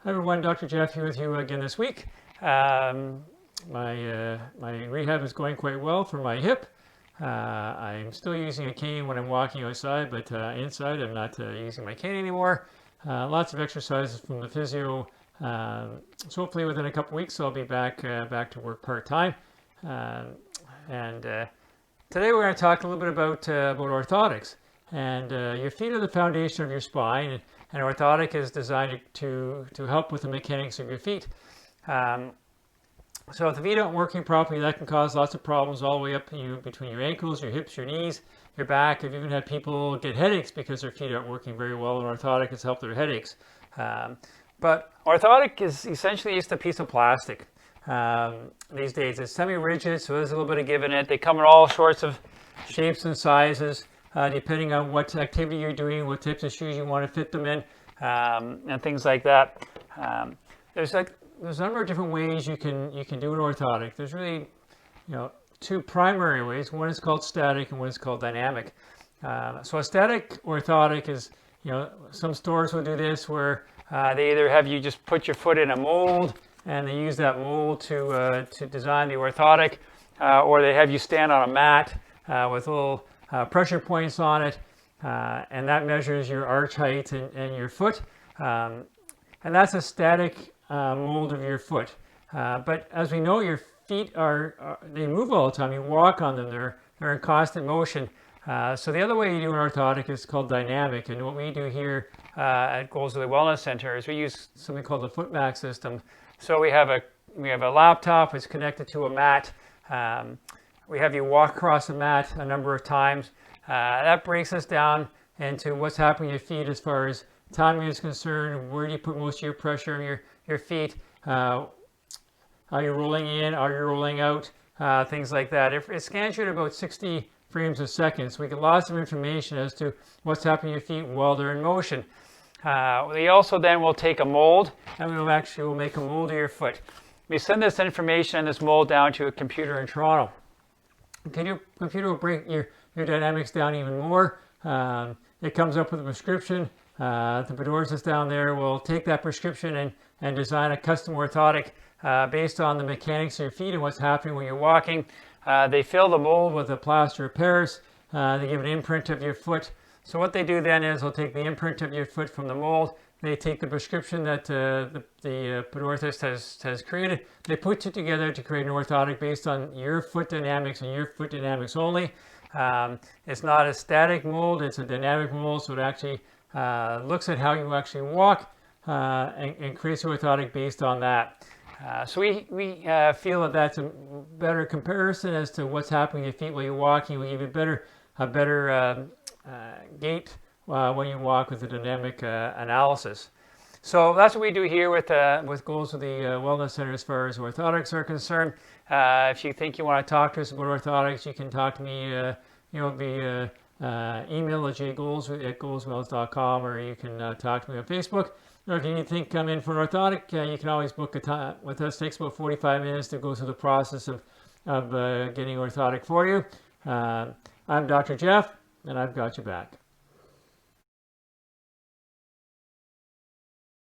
Hi everyone, Dr. Jeff here with you again this week. My rehab is going quite well for my hip. I'm still using a cane when I'm walking outside, but inside I'm not using my cane anymore. Lots of exercises from the physio. So hopefully within a couple weeks I'll be back to work part-time. And today we're going to talk a little bit about orthotics. And your feet are the foundation of your spine, and orthotic is designed to help with the mechanics of your feet. So if the feet aren't working properly, that can cause lots of problems all the way up between your ankles, your hips, your knees, your back. I've even had people get headaches because their feet aren't working very well, and orthotic has helped their headaches. But orthotic is essentially just a piece of plastic. These days it's semi-rigid, so there's a little bit of give in it. They come in all sorts of shapes and sizes. Depending on what activity you're doing, what types of shoes you want to fit them in, and things like that. There's a number of different ways you can do an orthotic. There's really, two primary ways. One is called static, and one is called dynamic. So a static orthotic is, some stores will do this where they either have you just put your foot in a mold, and they use that mold to design the orthotic, or they have you stand on a mat with little pressure points on it, and that measures your arch height and your foot, and that's a static mold of your foot. But as we know, your feet they move all the time. You walk on them; they're in constant motion. So the other way you do an orthotic is called dynamic, and what we do here at Goldsworthy Wellness Center is we use something called the FootMax system. So we have a laptop. It's connected to a mat. We have you walk across the mat a number of times. That breaks us down into what's happening to your feet as far as timing is concerned. Where do you put most of your pressure on your feet? Are you rolling in? Are you rolling out? Things like that. It scans you at about 60 frames a second. So we get lots of information as to what's happening to your feet while they're in motion. We also then will take a mold, and we'll make a mold of your foot. We send this information and this mold down to a computer in Toronto. Your computer will break your dynamics down even more. It comes up with a prescription. The pedorthist down there will take that prescription and design a custom orthotic based on the mechanics of your feet and what's happening when you're walking. They fill the mold with a plaster of Paris. They give an imprint of your foot. So what they do then is they'll take the imprint of your foot from the mold. They take the prescription that the pedorthist has created. They put it together to create an orthotic based on your foot dynamics and your foot dynamics only. It's not a static mold, it's a dynamic mold, so it actually looks at how you actually walk and creates an orthotic based on that. So we feel that that's a better comparison as to what's happening to your feet while you're walking. We give you a better gait when you walk with the dynamic analysis. So that's what we do here with Goldsworthy Wellness Center as far as orthotics are concerned. If you think you want to talk to us about orthotics, you can talk to me via email at jgoldsworthy@goldswells.com, or you can talk to me on Facebook. Or if you think I'm in for an orthotic, you can always book a time with us. It takes about 45 minutes to go through the process of getting orthotic for you. I'm Dr. Jeff, and I've got your back.